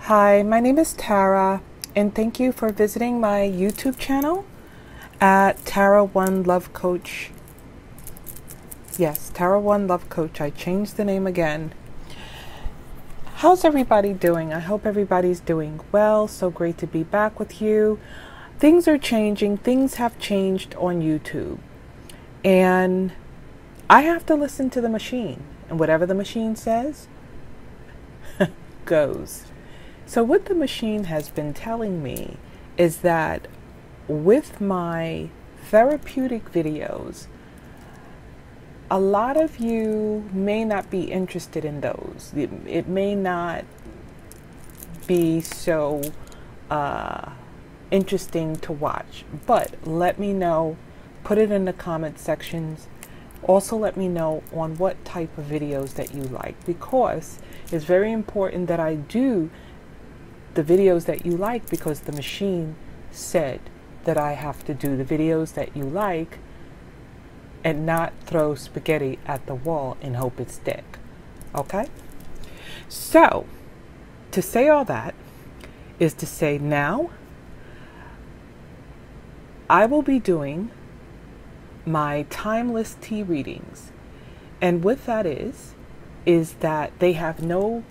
Hi, my name is Tara, and thank you for visiting my YouTube channel at Tara One Love Coach. Yes, Tara One Love Coach. I changed the name again. How's everybody doing? I hope everybody's doing well. So great to be back with you. Things are changing. Things have changed on YouTube. And I have to listen to the machine. And whatever the machine says, goes. So what the machine has been telling me is that with my therapeutic videos, a lot of you may not be interested in those. It may not be so interesting to watch, but let me know. Put it in the comment sections. Also let me know on what type of videos that you like, because it's very important that I do the videos that you like, because the machine said that I have to do the videos that you like and not throw spaghetti at the wall and hope it stick. Okay? So, to say all that is to say now I will be doing my timeless tea readings. And what that is that they have no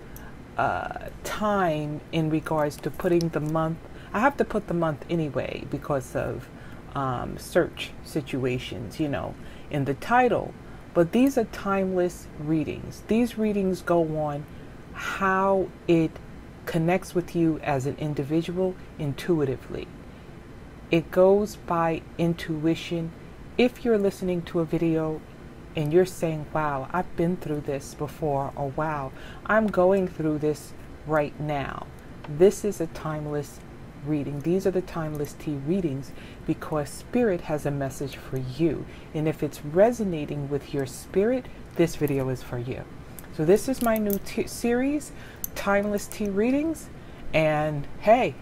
time in regards to putting the month. I have to put the month anyway because of search situations, you know, in the title. But these are timeless readings. These readings go on how it connects with you as an individual intuitively. It goes by intuition. If you're listening to a video and you're saying, wow, I've been through this before, or wow, I'm going through this right now, this is a timeless reading. These are the timeless tea readings because Spirit has a message for you. And if it's resonating with your spirit, this video is for you. So this is my new series, Timeless Tea Readings. And hey,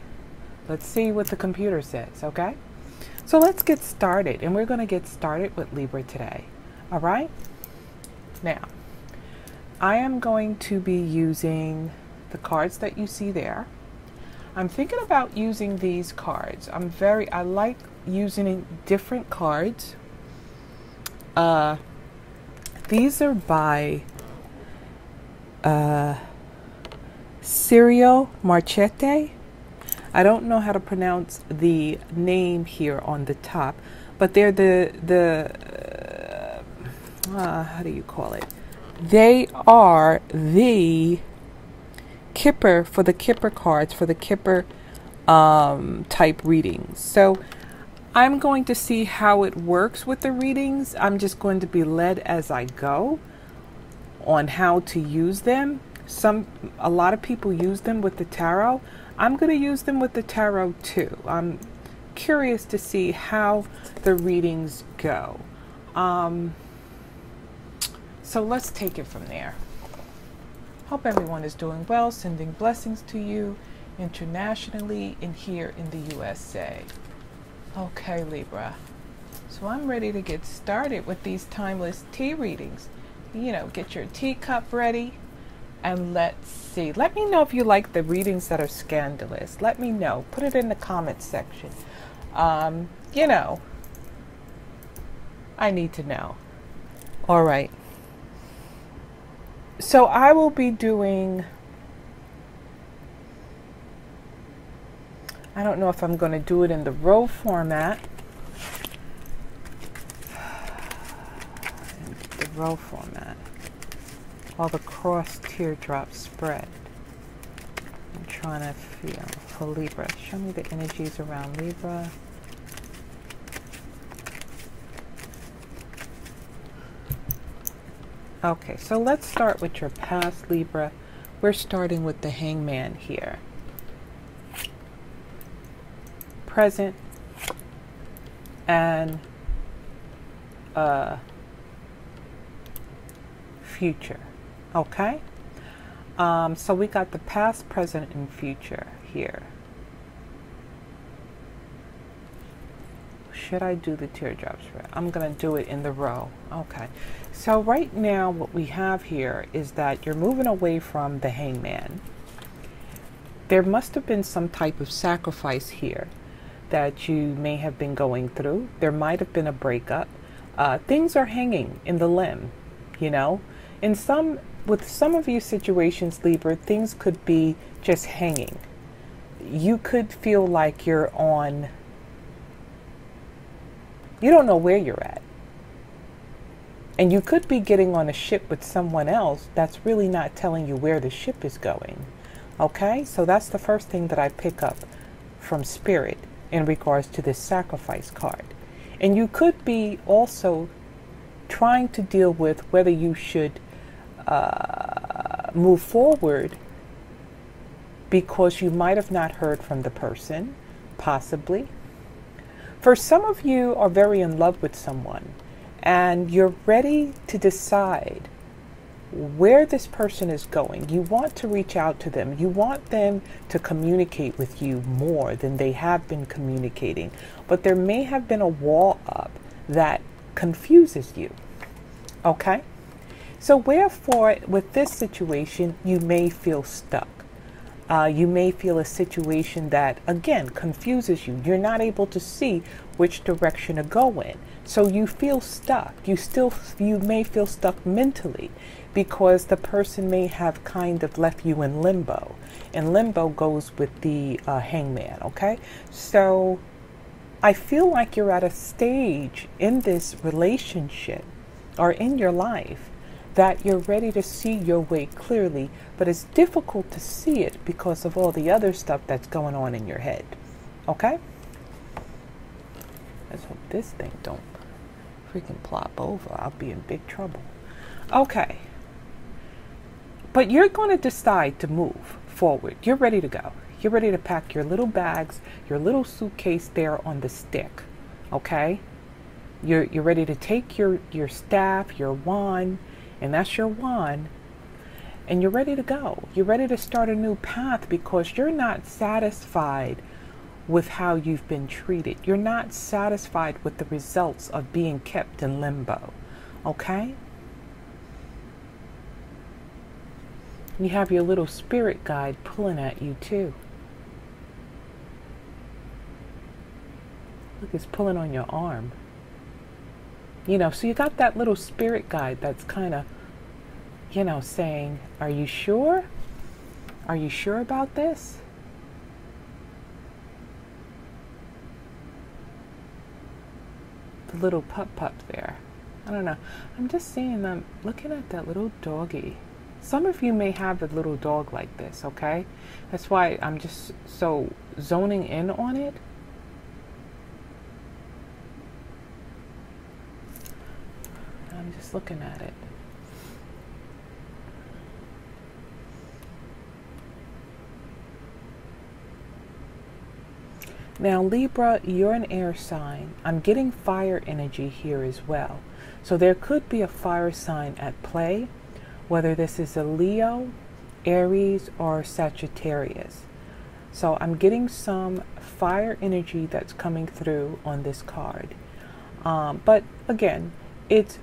let's see what the computer says, okay? So let's get started. And we're going to get started with Libra today. All right. Now, I am going to be using the cards that you see there. I'm thinking about using these cards. I like using different cards. These are by Cyril Marchette. I don't know how to pronounce the name here on the top, but they're how do you call it? They are the Kipper for the Kipper cards, for the Kipper type readings. So I'm going to see how it works with the readings. I'm just going to be led as I go on how to use them. A lot of people use them with the tarot. I'm going to use them with the tarot too. I'm curious to see how the readings go. So let's take it from there. Hope everyone is doing well. Sending blessings to you internationally and here in the USA. Okay, Libra. So I'm ready to get started with these timeless tea readings. You know, get your teacup ready and let's see. Let me know if you like the readings that are scandalous. Let me know. Put it in the comment section. You know, I need to know. All right. So I will be doing, I don't know if I'm going to do it in the row format. The row format. While the cross teardrop spread. I'm trying to feel for Libra. Show me the energies around Libra. Okay, so let's start with your past, Libra. We're starting with the Hangman here. Present and future. Okay? So we got the past, present, and future here. Should I do the teardrops? I'm going to do it in the row. Okay. So right now what we have here is that you're moving away from the Hangman. there must have been some type of sacrifice here that you may have been going through. There might have been a breakup. Things are hanging in the limb, you know. With some of you situations, Libra, things could be just hanging. You could feel like you don't know where you're at. And you could be getting on a ship with someone else that's really not telling you where the ship is going. Okay, so that's the first thing that I pick up from Spirit in regards to this sacrifice card. And you could be also trying to deal with whether you should move forward because you might have not heard from the person, possibly. For some of you are very in love with someone and you're ready to decide where this person is going. You want to reach out to them. You want them to communicate with you more than they have been communicating. But there may have been a wall up that confuses you. Okay? So wherefore, with this situation, you may feel stuck. You may feel a situation that, again, confuses you. You're not able to see which direction to go in. So you feel stuck. You may feel stuck mentally because the person may have kind of left you in limbo. And limbo goes with the hangman, okay? So I feel like you're at a stage in this relationship or in your life that you're ready to see your way clearly, but it's difficult to see it because of all the other stuff that's going on in your head. Okay? Let's hope this thing don't freaking plop over. I'll be in big trouble. Okay. But you're going to decide to move forward. You're ready to go. You're ready to pack your little bags, your little suitcase there on the stick. Okay? You're ready to take your staff, your wand, and that's your wand, and you're ready to go. You're ready to start a new path because you're not satisfied with how you've been treated. You're not satisfied with the results of being kept in limbo. Okay? You have your little spirit guide pulling at you too. Look, it's pulling on your arm. You know, so you got that little spirit guide that's kind of, you know, saying, are you sure? Are you sure about this? The little pup there. I don't know. I'm just seeing them looking at that little doggy. Some of you may have a little dog like this, okay? That's why I'm just so zoning in on it. I'm just looking at it. Now, Libra, you're an air sign. I'm getting fire energy here as well. So there could be a fire sign at play, whether this is a Leo, Aries, or Sagittarius. So I'm getting some fire energy that's coming through on this card. But again, it's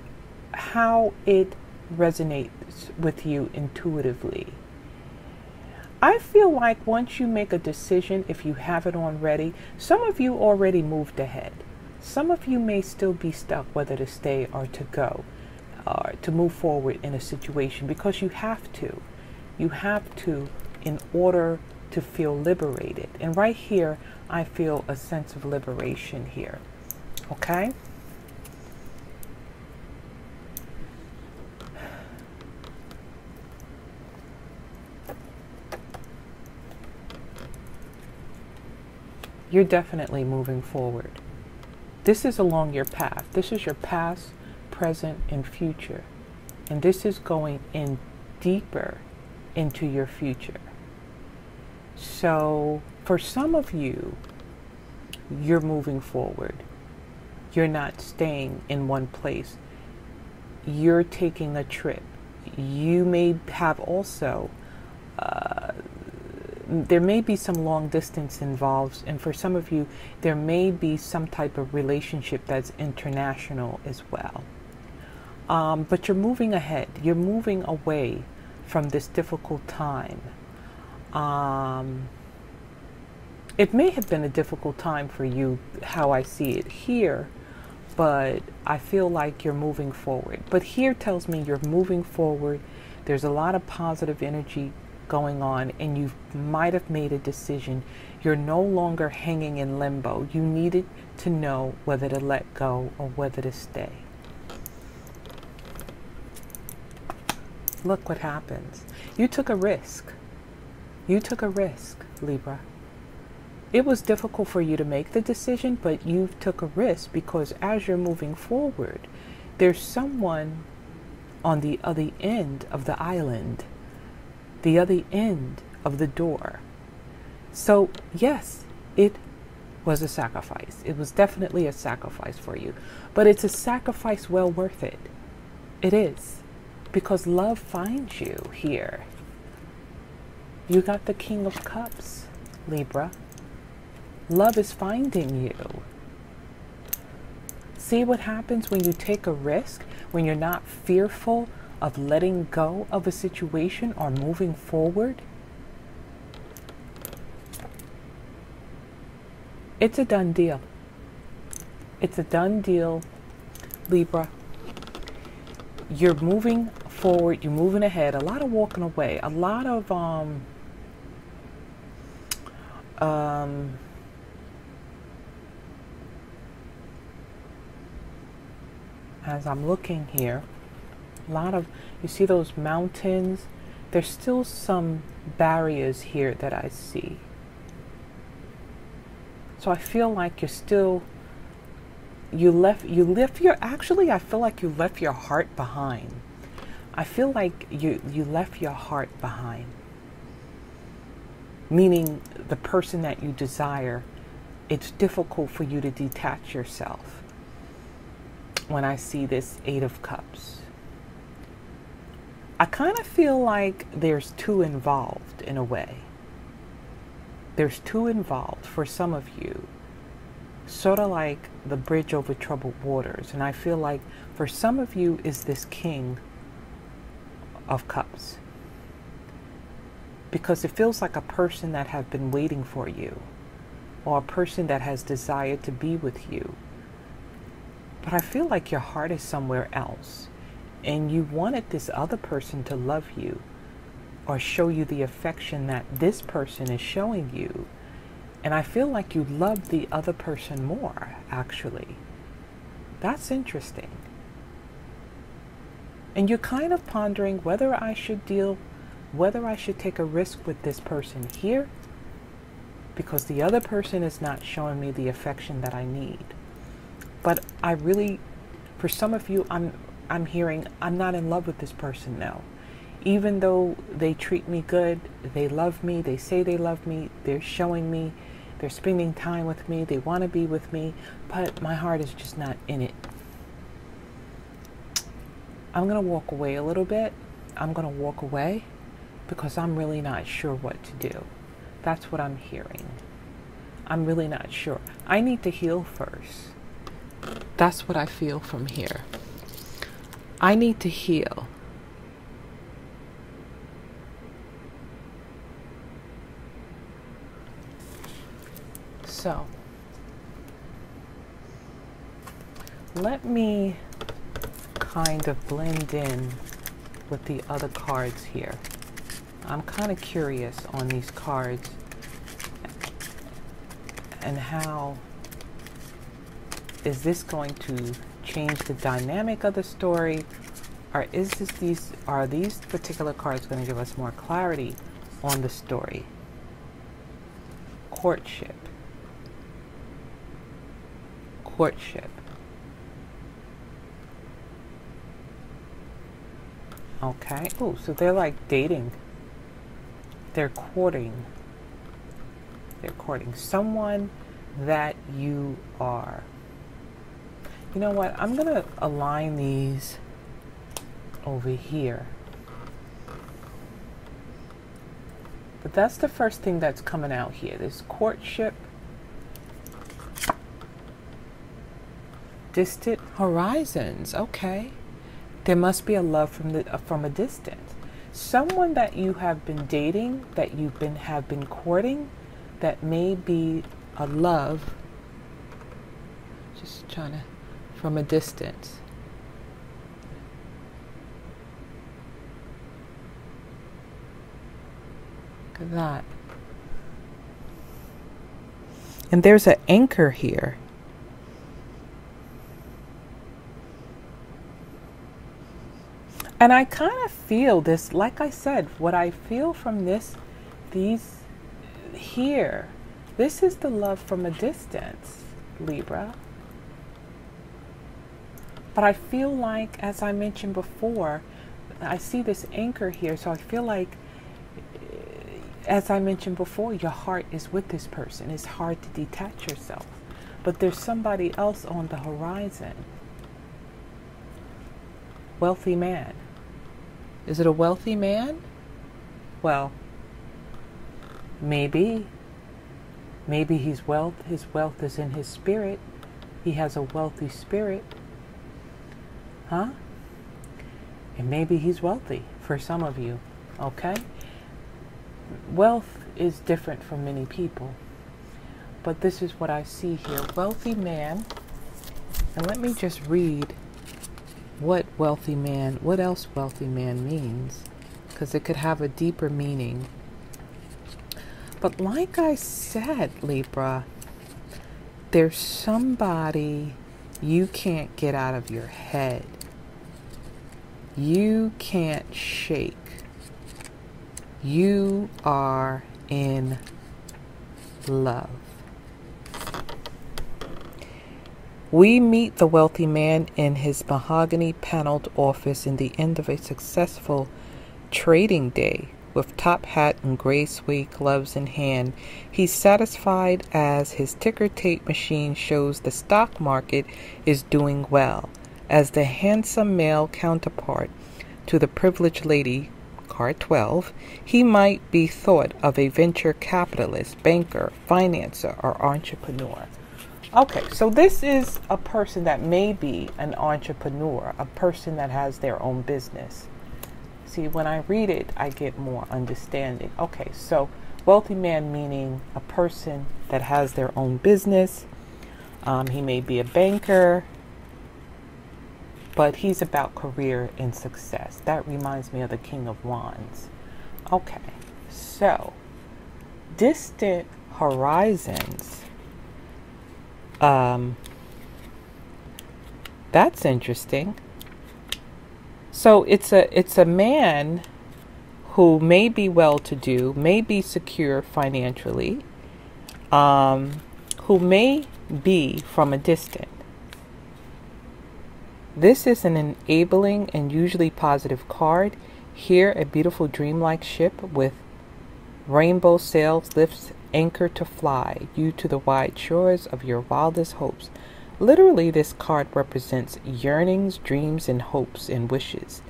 how it resonates with you intuitively. I feel like once you make a decision, if you haven't already, some of you already moved ahead. Some of you may still be stuck whether to stay or to go, or to move forward in a situation, because you have to. You have to in order to feel liberated. And right here, I feel a sense of liberation here. Okay? You're definitely moving forward. This is along your path. This is your past, present, and future. And this is going in deeper into your future. So for some of you, you're moving forward. You're not staying in one place. You're taking a trip. You may have also there may be some long distance involved, and for some of you, there may be some type of relationship that's international as well. But you're moving ahead. You're moving away from this difficult time. It may have been a difficult time for you, how I see it here, but I feel like you're moving forward. But here tells me you're moving forward. There's a lot of positive energy going on, and you might have made a decision. You're no longer hanging in limbo. You needed to know whether to let go or whether to stay. Look what happens. You took a risk. You took a risk, Libra. It was difficult for you to make the decision, but you took a risk because as you're moving forward, there's someone on the other end of the island, the other end of the door. So yes, it was a sacrifice. It was definitely a sacrifice for you, but it's a sacrifice well worth it. It is, because love finds you here. You got the King of Cups, Libra. Love is finding you. See what happens when you take a risk, when you're not fearful of letting go of a situation or moving forward? It's a done deal. It's a done deal, Libra. You're moving forward, you're moving ahead, a lot of walking away, a lot of as I'm looking here, a lot of, you see those mountains? There's still some barriers here that I see. So I feel like you're still, actually I feel like you left your heart behind. I feel like you left your heart behind. Meaning the person that you desire, it's difficult for you to detach yourself. When I see this Eight of Cups, I kind of feel like there's two involved in a way. There's two involved for some of you, sort of like the bridge over troubled waters. And I feel like for some of you is this King of Cups, because it feels like a person that have been waiting for you, or a person that has desired to be with you. But I feel like your heart is somewhere else, and you wanted this other person to love you or show you the affection that this person is showing you. And I feel like you love the other person more, actually. That's interesting. And you're kind of pondering whether I should take a risk with this person here, because the other person is not showing me the affection that I need. But I really, for some of you, I'm hearing, I'm not in love with this person now. Even though they treat me good, they love me, they say they love me, they're showing me, they're spending time with me, they want to be with me, but my heart is just not in it. I'm going to walk away a little bit. I'm going to walk away because I'm really not sure what to do. That's what I'm hearing. I'm really not sure. I need to heal first. That's what I feel from here. I need to heal. So, let me kind of blend in with the other cards here. I'm kind of curious on these cards and how is this going to change the dynamic of the story, or are these particular cards going to give us more clarity on the story? Courtship. Courtship. Okay. Oh, so they're like dating. They're courting. They're courting someone that you are. You know what? I'm going to align these over here. But that's the first thing that's coming out here. This courtship. Distant horizons. Okay. There must be a love from a distance. Someone that you have been dating, that have been courting, that may be a love, just trying to, from a distance. Look at that. And there's an anchor here. And I kind of feel this, like I said, what I feel from these here, this is the love from a distance, Libra. But I feel like, as I mentioned before, I see this anchor here, so I feel like, as I mentioned before, your heart is with this person. It's hard to detach yourself. But there's somebody else on the horizon. Wealthy man. Is it a wealthy man? Well, maybe. Maybe his wealth is in his spirit. He has a wealthy spirit. Huh? And maybe he's wealthy for some of you. Okay? Wealth is different for many people. But this is what I see here. Wealthy man. And let me just read what else wealthy man means, because it could have a deeper meaning. But like I said, Libra, there's somebody you can't get out of your head. You can't shake. You are in love. We meet the wealthy man in his mahogany paneled office in the end of a successful trading day. With top hat and gray suede gloves in hand, he's satisfied as his ticker tape machine shows the stock market is doing well. As the handsome male counterpart to the privileged lady, card 12, he might be thought of a venture capitalist, banker, financer, or entrepreneur. Okay, so this is a person that may be an entrepreneur, a person that has their own business. See, when I read it, I get more understanding. Okay, so wealthy man meaning a person that has their own business. He may be a banker, but he's about career and success. That reminds me of the King of Wands. Okay, so distant horizons. That's interesting. So it's a man who may be well-to-do, may be secure financially, who may be from a distance. This is an enabling and usually positive card. Here, a beautiful dreamlike ship with rainbow sails lifts anchor to fly you to the wide shores of your wildest hopes. Literally, this card represents yearnings, dreams, and hopes and wishes.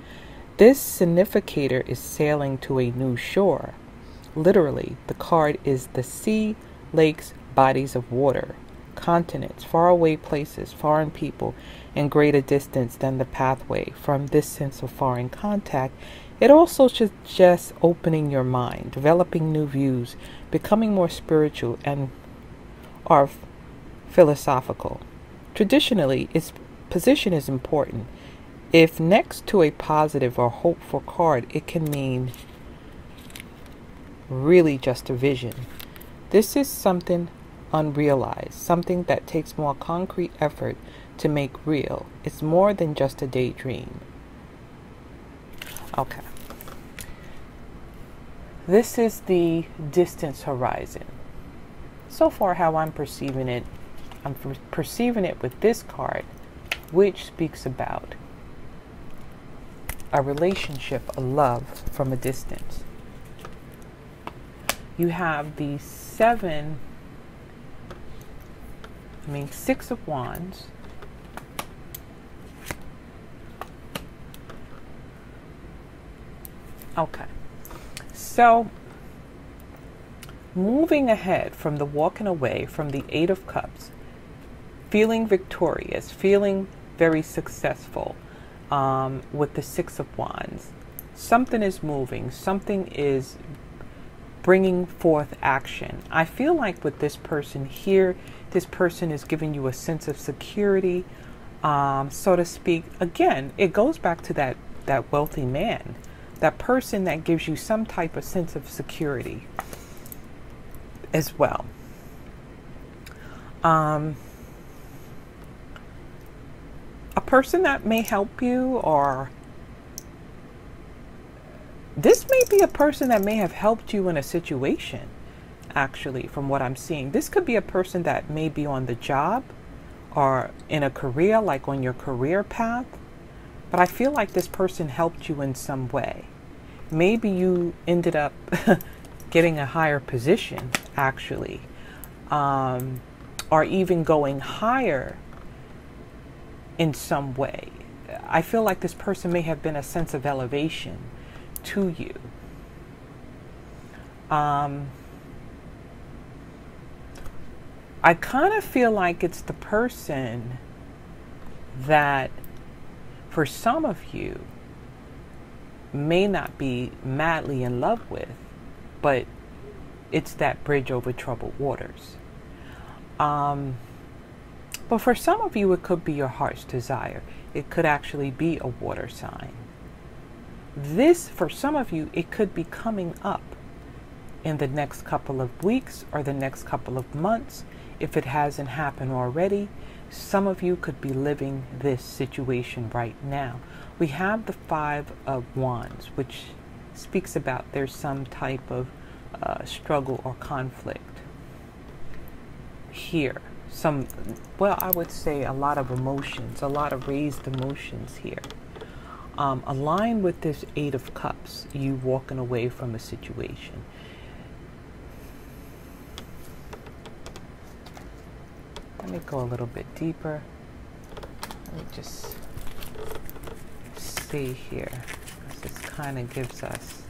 This significator is sailing to a new shore. Literally, the card is the sea, lakes, bodies of water, continents, faraway places, foreign people, and greater distance than the pathway. From this sense of foreign contact, it also suggests opening your mind, developing new views, becoming more spiritual and or philosophical. Traditionally, its position is important. If next to a positive or hopeful card, it can mean really just a vision. This is something unrealized, something that takes more concrete effort to make real. It's more than just a daydream. Okay. This is the distance horizon. So far, how I'm perceiving it with this card, which speaks about a relationship, a love from a distance. You have the Six of Wands. Okay. So, moving ahead from the walking away from the Eight of Cups, feeling victorious, feeling very successful with the Six of Wands. Something is moving. Something is bringing forth action. I feel like with this person here, this person is giving you a sense of security, so to speak. Again, it goes back to that wealthy man, that person that gives you some type of sense of security as well. A person that may help you, or this may be a person that may have helped you in a situation, actually, from what I'm seeing. This could be a person that may be on the job or in a career, like on your career path. But I feel like this person helped you in some way. Maybe you ended up getting a higher position, actually, or even going higher in some way. I feel like this person may have been a sense of elevation to you. I kind of feel like it's the person that, for some of you, may not be madly in love with, but it's that bridge over troubled waters. But for some of you, it could be your heart's desire. It could actually be a water sign. This, for some of you, it could be coming up in the next couple of weeks or the next couple of months. If it hasn't happened already, some of you could be living this situation right now. We have the Five of Wands, which speaks about there's some type of struggle or conflict here. Well, I would say a lot of emotions, a lot of raised emotions here. Aligned with this Eight of Cups, you walking away from a situation. Let me go a little bit deeper. Let me just see here, because this kind of gives us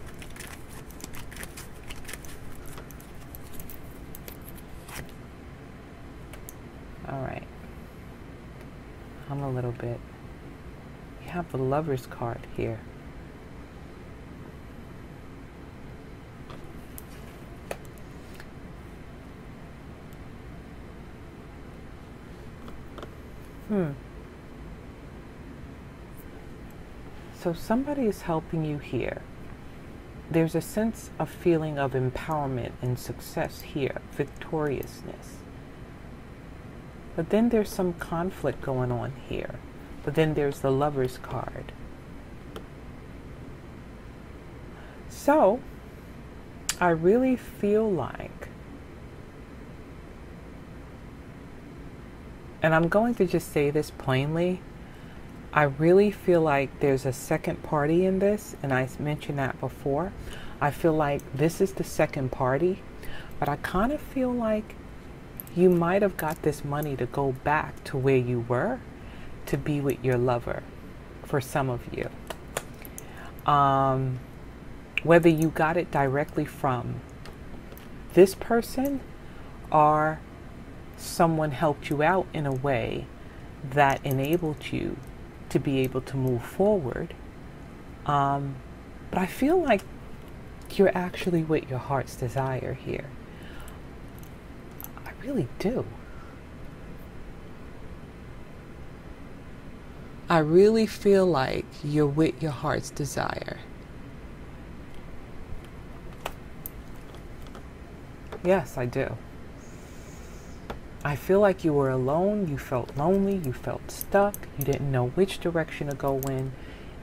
all right. I'm a little bit. You have the Lover's card here. So somebody is helping you here. There's a sense of feeling of empowerment and success here, victoriousness. But then there's some conflict going on here. But then there's the Lover's card. So I really feel like, and I'm going to just say this plainly, I really feel like there's a second party in this, and I mentioned that before. I feel like this is the second party, but I kind of feel like you might have got this money to go back to where you were, to be with your lover, for some of you. Whether you got it directly from this person or someone helped you out in a way that enabled you to be able to move forward. But I feel like you're actually with your heart's desire here. I really do. I really feel like you're with your heart's desire. Yes, I do. I feel like you were alone, you felt lonely, you felt stuck, you didn't know which direction to go in,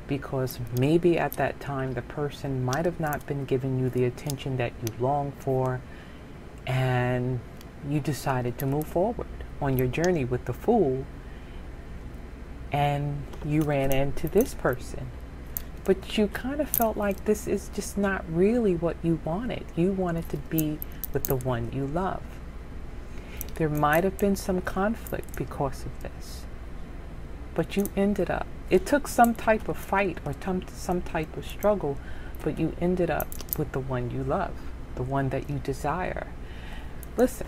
because maybe at that time the person might have not been giving you the attention that you longed for, and you decided to move forward on your journey with the Fool, and you ran into this person. But you kind of felt like this is just not really what you wanted. You wanted to be with the one you love. There might have been some conflict because of this, but you ended up, it took some type of fight or some type of struggle, but you ended up with the one you love, the one that you desire. Listen,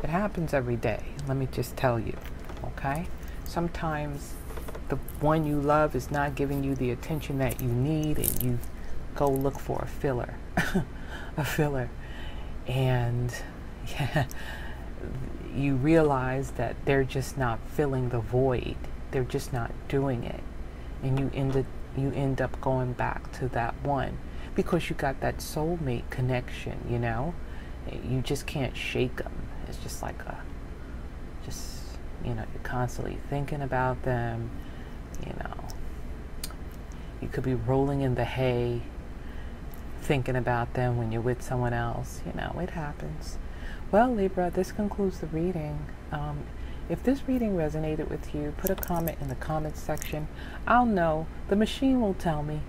it happens every day. Let me just tell you, okay? Sometimes the one you love is not giving you the attention that you need, and you go look for a filler, a filler. And yeah, you realize that they're just not filling the void. They're just not doing it. And you end up going back to that one because you got that soulmate connection, you know? You just can't shake them. It's just like you know, you're constantly thinking about them, you know. You could be rolling in the hay thinking about them when you're with someone else. You know, it happens. Well, Libra, this concludes the reading. If this reading resonated with you, put a comment in the comments section. I'll know. The machine will tell me.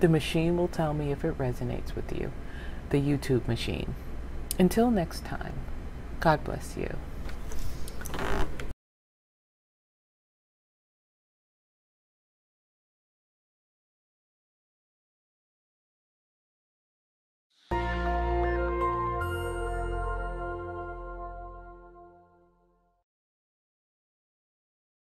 The machine will tell me if it resonates with you. The YouTube machine. Until next time, God bless you.